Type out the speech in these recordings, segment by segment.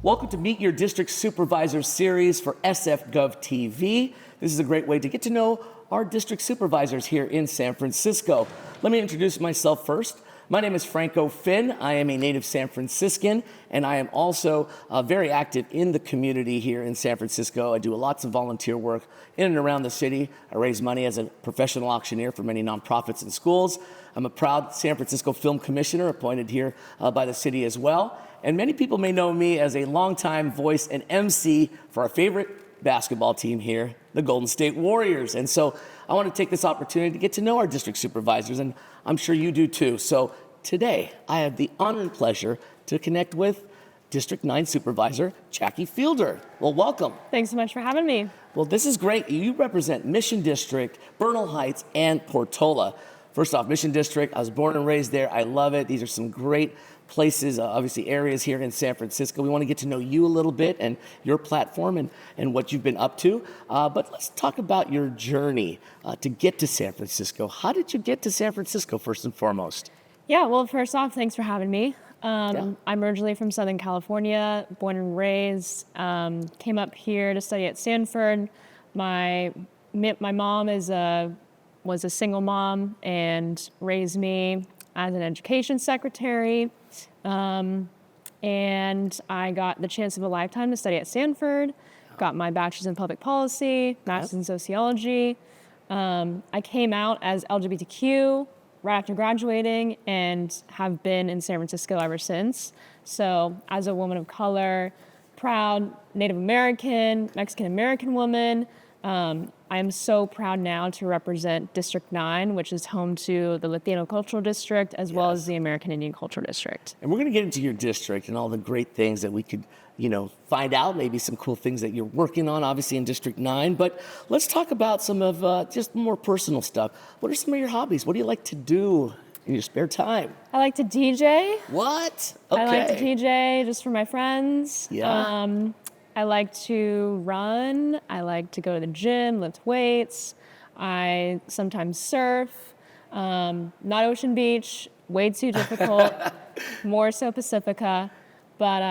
Welcome to Meet Your District Supervisor series for SFGovTV. This is a great way to get to know our district supervisors here in San Francisco. Let me introduce myself first. My name is Franco. I am a native San Franciscan, and I am also very active in the community here in San Francisco. I do lots of volunteer work in and around the city. I raise money as a professional auctioneer for many nonprofits and schools. I'm a proud San Francisco Film Commissioner, appointed here by the city as well. And many people may know me as a longtime voice and MC for our favorite basketball team here, the Golden State Warriors. And so I want to take this opportunity to get to know our district supervisors, and I'm sure you do too. So today, I have the honor and pleasure to connect with District 9 Supervisor Jackie Fielder. Well, welcome. Thanks so much for having me. Well, this is great. You represent Mission District, Bernal Heights, and Portola. First off, Mission District, I was born and raised there. I love it. These are some great places, obviously areas here in San Francisco. We want to get to know you a little bit and your platform and what you've been up to. But let's talk about your journey to get to San Francisco. How did you get to San Francisco, first and foremost? Yeah, well, first off, thanks for having me. I'm originally from Southern California, born and raised. Came up here to study at Stanford. My mom was a single mom and raised me as an education secretary. And I got the chance of a lifetime to study at Stanford, got my bachelor's in public policy, master's in sociology. I came out as LGBTQ right after graduating and have been in San Francisco ever since. So as a woman of color, proud Native American, Mexican American woman, I am so proud now to represent District 9, which is home to the Latino Cultural District, as well as the American Indian Cultural District. And we're going to get into your district and all the great things that we could, find out, maybe some cool things that you're working on, obviously in District 9. But let's talk about some of just more personal stuff. What are some of your hobbies? What do you like to do in your spare time? I like to DJ. What? Okay. I like to DJ just for my friends. Yeah. I like to run. I like to go to the gym, lift weights. I sometimes surf. Not Ocean Beach, way too difficult. More so Pacifica. But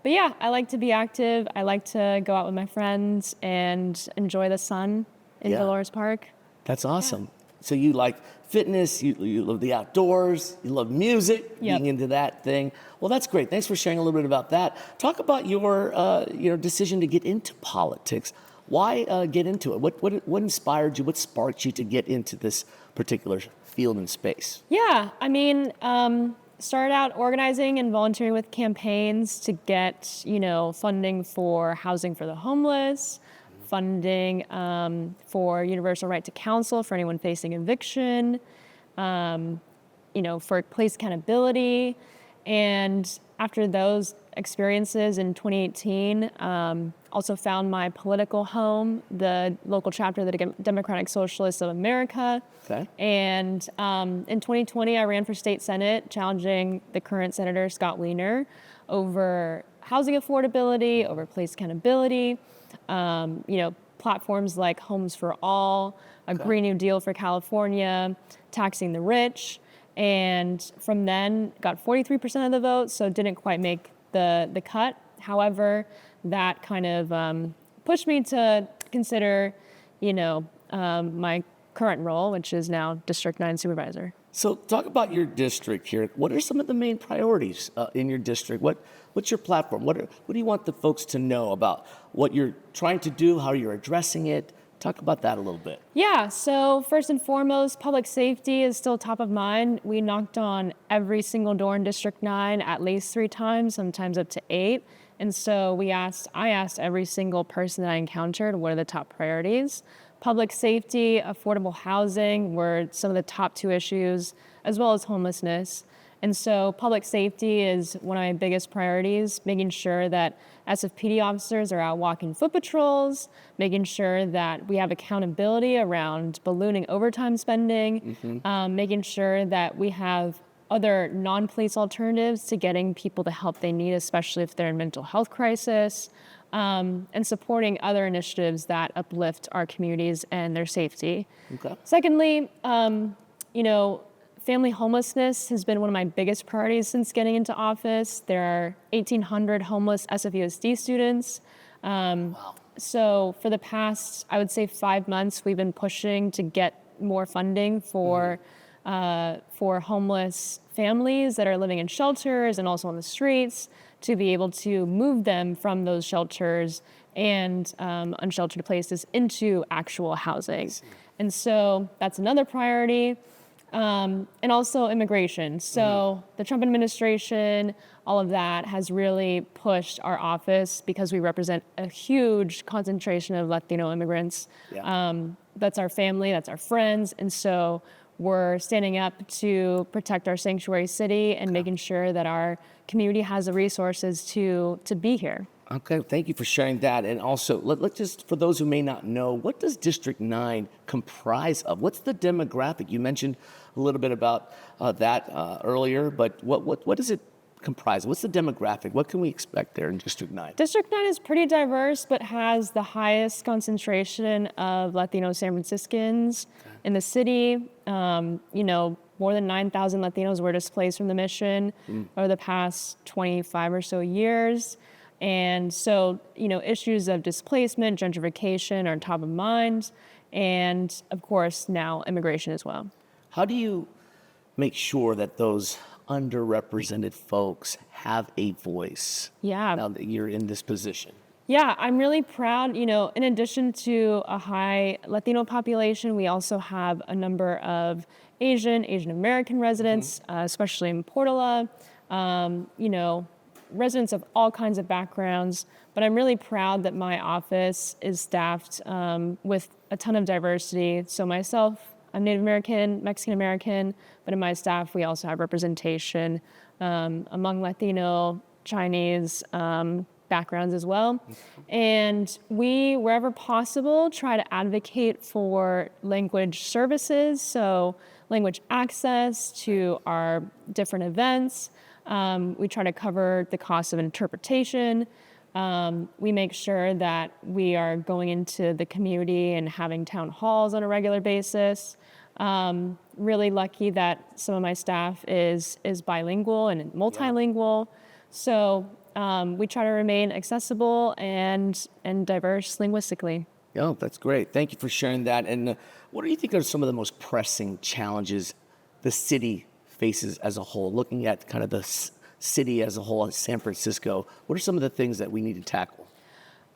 yeah, I like to be active. I like to go out with my friends and enjoy the sun in Dolores Park. That's awesome. Yeah. So you like fitness, you love the outdoors, you love music, being into that thing. Well, that's great. Thanks for sharing a little bit about that. Talk about your decision to get into politics. Why get into it? What inspired you? What sparked you to get into this particular field and space? Yeah, I mean, started out organizing and volunteering with campaigns to get, funding for housing for the homeless, funding for universal right to counsel for anyone facing eviction, for police accountability. And after those experiences in 2018, also found my political home, the local chapter of the Democratic Socialists of America. Okay. And in 2020, I ran for state senate, challenging the current Senator Scott Wiener over housing affordability, over police accountability, platforms like Homes for All, a Green New Deal for California, taxing the rich. And from then got 43% of the vote, so didn't quite make the cut. However, that kind of pushed me to consider, my current role, which is now District 9 Supervisor. So talk about your district here. What are some of the main priorities in your district? What's your platform? What do you want the folks to know about what you're trying to do, how you're addressing it? Talk about that a little bit. Yeah, so first and foremost, public safety is still top of mind. We knocked on every single door in District 9 at least 3 times, sometimes up to 8. And so I asked every single person that I encountered, what are the top priorities? Public safety, affordable housing were some of the top 2 issues, as well as homelessness. And so public safety is one of my biggest priorities, making sure that SFPD officers are out walking foot patrols, making sure that we have accountability around ballooning overtime spending, making sure that we have other non-police alternatives to getting people the help they need, especially if they're in mental health crisis, and supporting other initiatives that uplift our communities and their safety. Okay. Secondly, Family homelessness has been one of my biggest priorities since getting into office. There are 1,800 homeless SFUSD students. Wow. So for the past, I would say 5 months, we've been pushing to get more funding for homeless families that are living in shelters and also on the streets to be able to move them from those shelters and unsheltered places into actual housing. And so that's another priority. And also immigration. So the Trump administration, all of that has really pushed our office because we represent a huge concentration of Latino immigrants. Yeah. That's our family, that's our friends. And so we're standing up to protect our sanctuary city and making sure that our community has the resources to be here. Okay, thank you for sharing that. And also, let's just, for those who may not know, what does District 9 comprise of? What's the demographic? You mentioned a little bit about that earlier, but what does it comprise? What's the demographic? What can we expect there in District 9? District 9 is pretty diverse, but has the highest concentration of Latino San Franciscans in the city. More than 9,000 Latinos were displaced from the mission over the past 25 or so years. And so, issues of displacement, gentrification are top of mind, and of course now immigration as well. How do you make sure that those underrepresented folks have a voice Yeah. now that you're in this position? Yeah, I'm really proud. In addition to a high Latino population, we also have a number of Asian American residents, especially in Portola. Residents of all kinds of backgrounds, but I'm really proud that my office is staffed with a ton of diversity. So myself, I'm Native American, Mexican American, but in my staff, we also have representation among Latino, Chinese backgrounds as well. And we, wherever possible, try to advocate for language services, so language access to our different events. We try to cover the cost of interpretation. We make sure that we are going into the community and having town halls on a regular basis. Really lucky that some of my staff is bilingual and multilingual. So we try to remain accessible and diverse linguistically. Oh, that's great. Thank you for sharing that. And what do you think are some of the most pressing challenges the city faces as a whole, looking at kind of the city as a whole, San Francisco? What are some of the things that we need to tackle?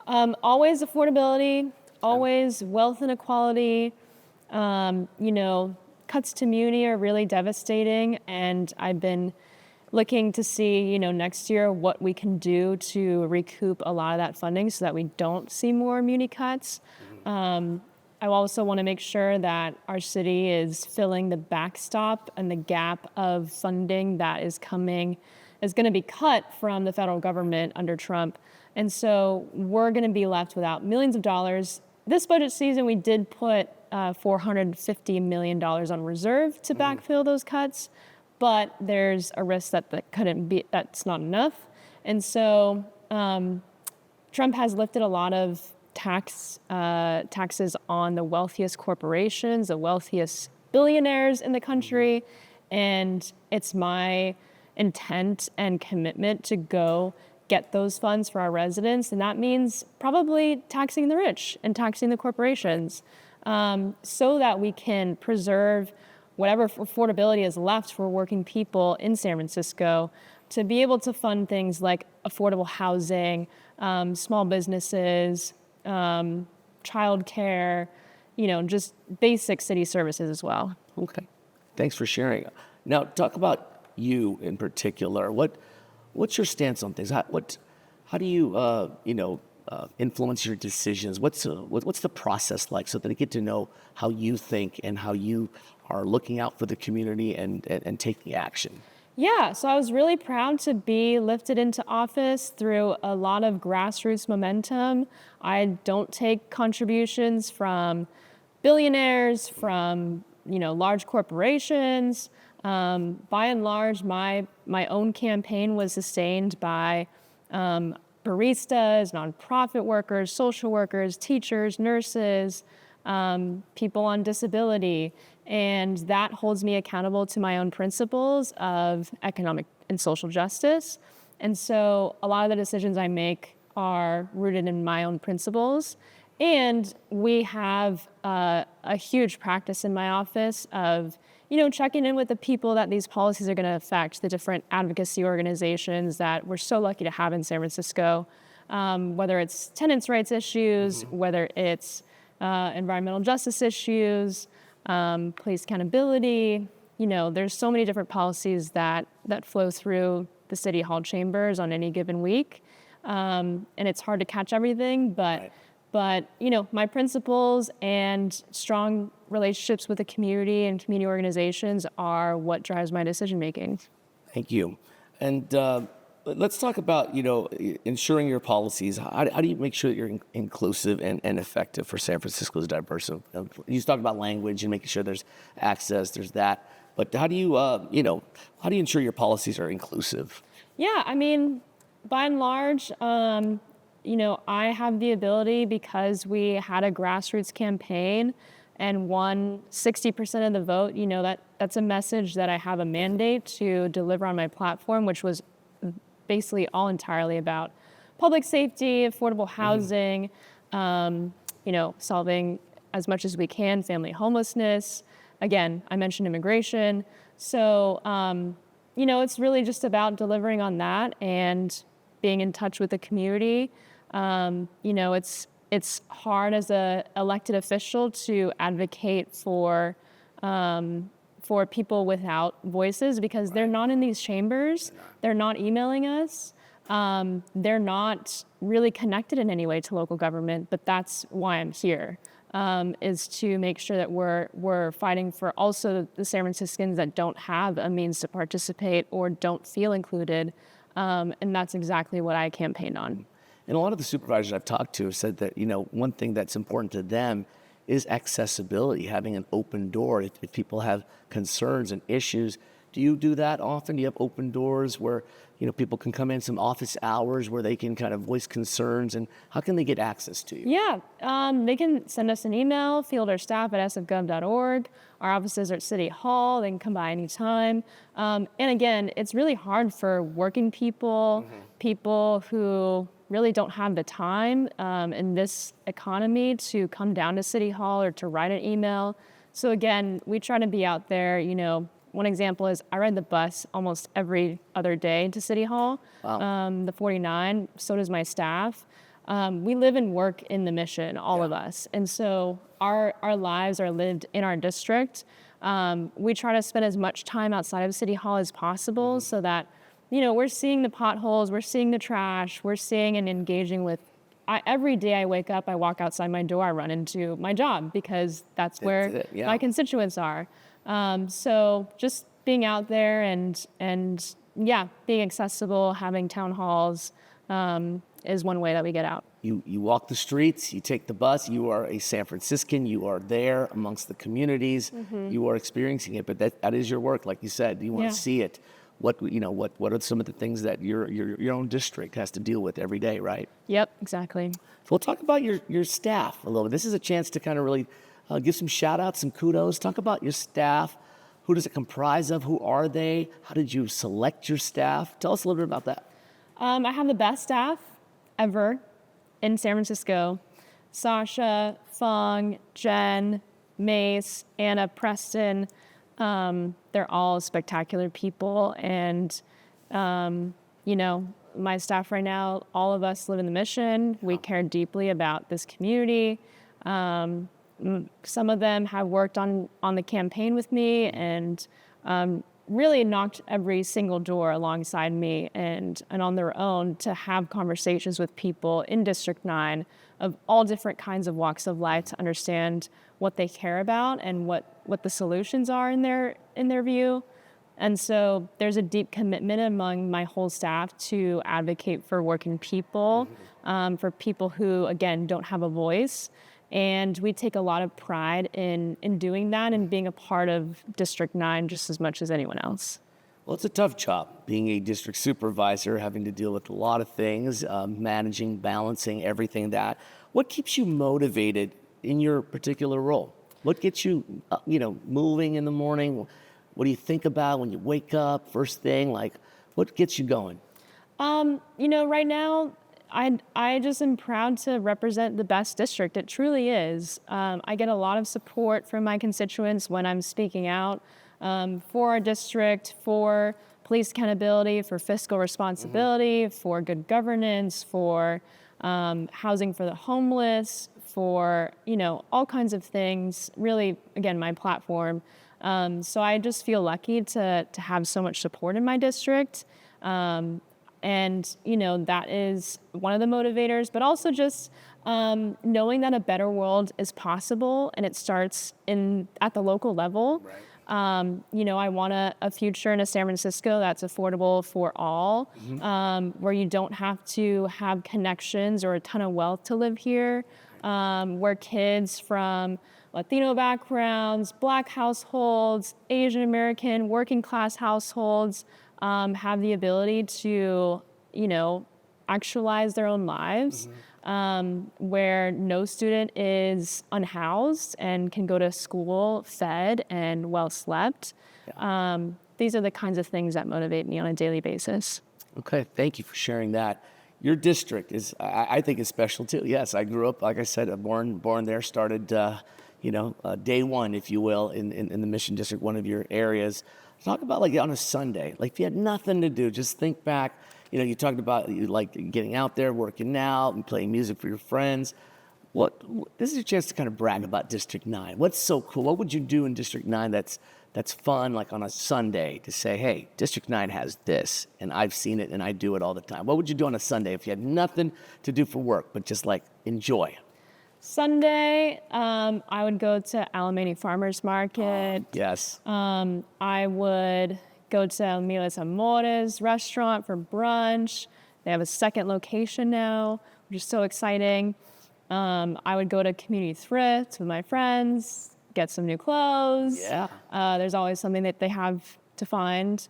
Always affordability, always wealth inequality. Cuts to muni are really devastating, and I've been looking to see, next year what we can do to recoup a lot of that funding so that we don't see more muni cuts. I also want to make sure that our city is filling the backstop and the gap of funding that is going to be cut from the federal government under Trump. And so we're going to be left without millions of dollars. This budget season, we did put $450 million on reserve to backfill those cuts, but there's a risk that that's not enough. And so Trump has lifted a lot of taxes on the wealthiest corporations, the wealthiest billionaires in the country, and it's my intent and commitment to go get those funds for our residents, and that means probably taxing the rich and taxing the corporations, so that we can preserve whatever affordability is left for working people in San Francisco to be able to fund things like affordable housing, small businesses, childcare, just basic city services as well. Okay, thanks for sharing. Now, talk about you in particular. What's your stance on things? How do you influence your decisions? What's the process like, so that I get to know how you think and how you are looking out for the community and taking action? Yeah, so I was really proud to be lifted into office through a lot of grassroots momentum. I don't take contributions from billionaires, from large corporations. By and large, my own campaign was sustained by baristas, nonprofit workers, social workers, teachers, nurses, people on disability. And that holds me accountable to my own principles of economic and social justice. And so a lot of the decisions I make are rooted in my own principles. And we have a huge practice in my office of, checking in with the people that these policies are going to affect, the different advocacy organizations that we're so lucky to have in San Francisco, whether it's tenants' rights issues, whether it's environmental justice issues, police accountability. There's so many different policies that flow through the city hall chambers on any given week. And it's hard to catch everything, but my principles and strong relationships with the community and community organizations are what drives my decision making. Thank you. And let's talk about, ensuring your policies. How do you make sure that you're inclusive and effective for San Francisco's diverse? You talked about language and making sure there's access, there's that. But how do you, how do you ensure your policies are inclusive? Yeah, by and large, I have the ability, because we had a grassroots campaign and won 60% of the vote, that's a message that I have a mandate to deliver on my platform, which was basically all entirely about public safety, affordable housing, solving as much as we can family homelessness. Again, I mentioned immigration. So, it's really just about delivering on that and being in touch with the community. It's hard as a elected official to advocate for people without voices, because they're not in these chambers. They're not emailing us. They're not really connected in any way to local government, but that's why I'm here, is to make sure that we're fighting for also the San Franciscans that don't have a means to participate or don't feel included. And that's exactly what I campaigned on. And a lot of the supervisors I've talked to have said that, one thing that's important to them is accessibility, having an open door. If people have concerns and issues, do you do that often? Do you have open doors where, people can come in, some office hours where they can kind of voice concerns, and how can they get access to you? Yeah, they can send us an email, fielderstaff@sfgov.org. Our offices are at City Hall. They can come by anytime. And again, it's really hard for working people, people who really don't have the time in this economy to come down to City Hall or to write an email. So again, we try to be out there. One example is I ride the bus almost every other day to City Hall, the 49. So does my staff. We live and work in the mission, all of us. And so our lives are lived in our district. We try to spend as much time outside of City Hall as possible so that, we're seeing the potholes, we're seeing the trash, we're seeing and engaging with. Every day I wake up, I walk outside my door, I run into my job, because that's where my constituents are. So just being out there and being accessible, having town halls is one way that we get out. You walk the streets, you take the bus, you are a San Franciscan, you are there amongst the communities, you are experiencing it, but that is your work, like you said. You want to see it. What are some of the things that your own district has to deal with every day, right? Yep, exactly. So we'll talk about your staff a little bit. This is a chance to kind of really give some shout outs, some kudos. Talk about your staff. Who does it comprise of? Who are they? How did you select your staff? Tell us a little bit about that. I have the best staff ever in San Francisco. Sasha, Fung, Jen, Mace, Anna, Preston. They're all spectacular people. And, my staff right now, all of us live in the mission. We care deeply about this community. Some of them have worked on the campaign with me and really knocked every single door alongside me and on their own to have conversations with people in District 9 of all different kinds of walks of life to understand what they care about and what the solutions are in their view. And so there's a deep commitment among my whole staff to advocate for working people, for people who, again, don't have a voice. And we take a lot of pride in doing that and being a part of District 9 just as much as anyone else. Well, it's a tough job being a district supervisor, having to deal with a lot of things, managing, balancing everything that. What keeps you motivated in your particular role? What gets you, moving in the morning? What do you think about when you wake up first thing? Like, what gets you going? Right now, I just am proud to represent the best district. It truly is. I get a lot of support from my constituents when I'm speaking out for our district, for police accountability, for fiscal responsibility, for good governance, for housing for the homeless, for, all kinds of things. Really, again, my platform. So I just feel lucky to have so much support in my district. And, that is one of the motivators, but also just knowing that a better world is possible, and it starts at the local level. Right. I want a future in a San Francisco that's affordable for all, where you don't have to have connections or a ton of wealth to live here, where kids from Latino backgrounds, Black households, Asian American, working class households have the ability to, actualize their own lives, where no student is unhoused and can go to school fed and well slept. Yeah. These are the kinds of things that motivate me on a daily basis. Okay, thank you for sharing that. Your district is, I think, is special too. Yes, I grew up, like I said, born there, started, day one, if you will, in the Mission District, one of your areas. Talk about like on a Sunday, like if you had nothing to do, just think back. You talked about you like getting out there, working out, and playing music for your friends. This is your chance to kind of brag about District 9. What's so cool? What would you do in District 9 that's fun, like on a Sunday, to say, hey, District 9 has this, and I've seen it, and I do it all the time? What would you do on a Sunday if you had nothing to do for work, but just like enjoy? Sunday, I would go to Alamany Farmers Market. Yes. I would go to Miles Amores restaurant for brunch. They have a second location now, which is so exciting. I would go to Community Thrift with my friends, get some new clothes. Yeah. There's always something that they have to find.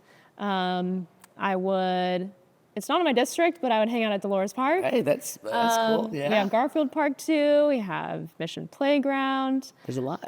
It's not in my district, but I would hang out at Dolores Park. Hey, that's cool. Yeah. We have Garfield Park too. We have Mission Playground. There's a lot.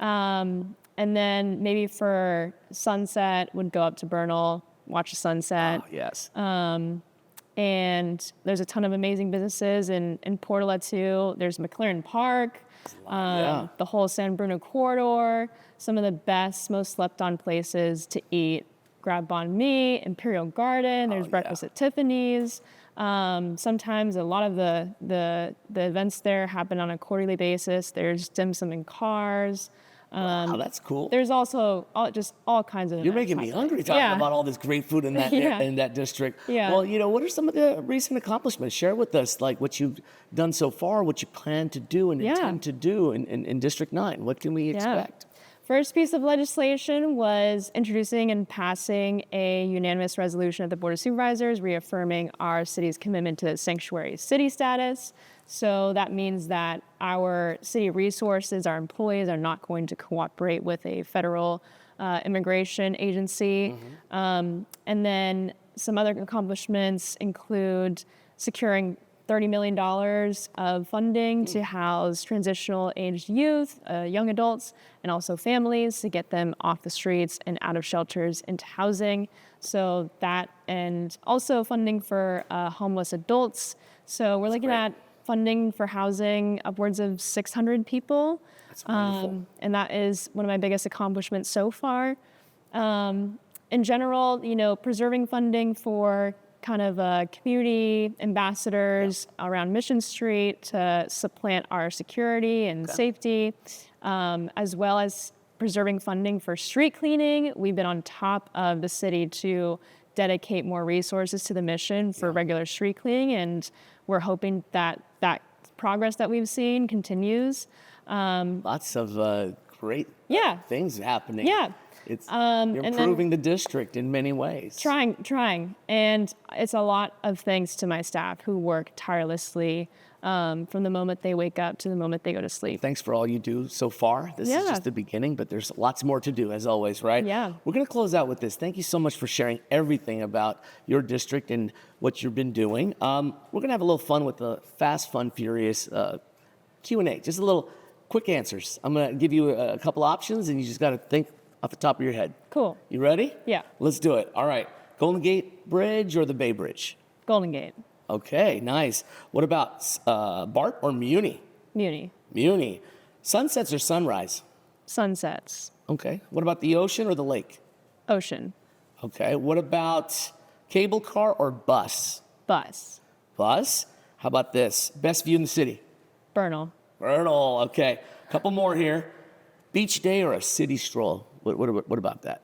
And then maybe for sunset, would go up to Bernal, watch the sunset. Oh, yes. And there's a ton of amazing businesses in Portola too. There's McLaren Park, the whole San Bruno corridor, some of the best, most slept on places to eat. Grab Banh Mi, Imperial Garden, there's breakfast at Tiffany's. Sometimes a lot of the events there happen on a quarterly basis. There's dim sum in cars. Wow, that's cool. There's also all kinds of You're events making me happening. hungry talking about all this great food in that in that district. Yeah. Well, what are some of the recent accomplishments? Share with us, like what you've done so far, what you plan to do and intend to do in District 9. What can we expect? First piece of legislation was introducing and passing a unanimous resolution at the Board of Supervisors reaffirming our city's commitment to sanctuary city status. So that means that our city resources, our employees are not going to cooperate with a federal immigration agency. And then some other accomplishments include securing $30 million of funding to house transitional aged youth, young adults, and also families to get them off the streets and out of shelters into housing. So that, and also funding for homeless adults. So we're looking at funding for housing upwards of 600 people. That's wonderful. And that is one of my biggest accomplishments so far. In general, preserving funding for kind of community ambassadors around Mission Street to supplant our security and safety, as well as preserving funding for street cleaning. We've been on top of the city to dedicate more resources to the mission for regular street cleaning, and we're hoping that that progress that we've seen continues. Lots of great things happening. Yeah. It's you're improving the district in many ways. Trying. And it's a lot of thanks to my staff who work tirelessly from the moment they wake up to the moment they go to sleep. Thanks for all you do so far. This is just the beginning, but there's lots more to do, as always, right? Yeah. We're going to close out with this. Thank you so much for sharing everything about your district and what you've been doing. We're going to have a little fun with the Fast, Fun, Furious Q&A. Just a little quick answers. I'm going to give you a couple options, and you just got to think off the top of your head. Cool. You ready? Yeah. Let's do it. All right. Golden Gate Bridge or the Bay Bridge? Golden Gate. Okay, nice. What about BART or Muni? Muni. Muni. Sunsets or sunrise? Sunsets. Okay. What about the ocean or the lake? Ocean. Okay. What about cable car or bus? Bus. Bus. How about this? Best view in the city? Bernal. Bernal. Okay. Couple more here. Beach day or a city stroll? What about that?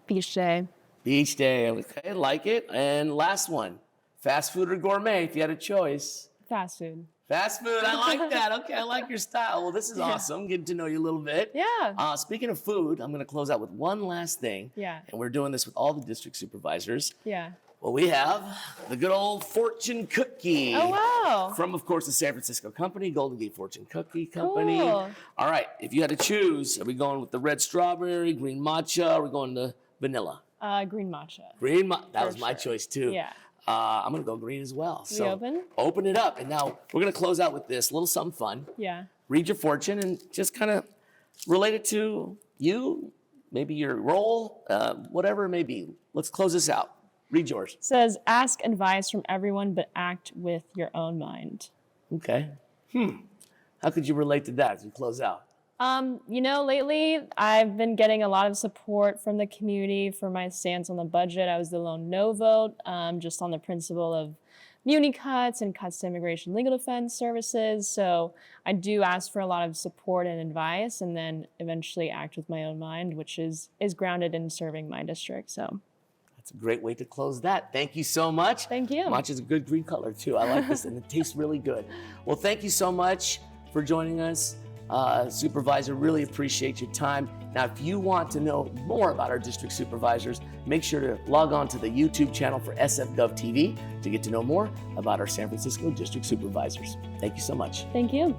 Beach day. Beach day. Okay, like it. And last one. Fast food or gourmet if you had a choice? Fast food. Fast food. I like that. Okay, I like your style. Well, this is awesome. Getting to know you a little bit. Yeah. Speaking of food, I'm going to close out with one last thing. Yeah. And we're doing this with all the district supervisors. Yeah. Well, we have the good old fortune cookie. Oh, wow. From, of course, the San Francisco company, Golden Gate Fortune Cookie Company. Cool. All right, if you had to choose, are we going with the red strawberry, green matcha, or are we going to vanilla? Green matcha. Green matcha. That For was my sure. choice, too. Yeah. I'm going to go green as well. We open? Open it up. And now we're going to close out with this little something fun. Yeah. Read your fortune and just kind of relate it to you, maybe your role, whatever it may be. Let's close this out. Read yours. Says, ask advice from everyone, but act with your own mind. Okay. How could you relate to that as we close out? Lately I've been getting a lot of support from the community for my stance on the budget. I was the lone no vote, just on the principle of muni cuts and cuts to immigration legal defense services. So I do ask for a lot of support and advice, and then eventually act with my own mind, which is grounded in serving my district. So that's a great way to close that. Thank you so much. Thank you. Matcha's a good green color too. I like this, and it tastes really good. Well, thank you so much for joining us. Supervisor, really appreciate your time. Now, if you want to know more about our district supervisors, make sure to log on to the YouTube channel for SFGovTV to get to know more about our San Francisco district supervisors. Thank you so much. Thank you.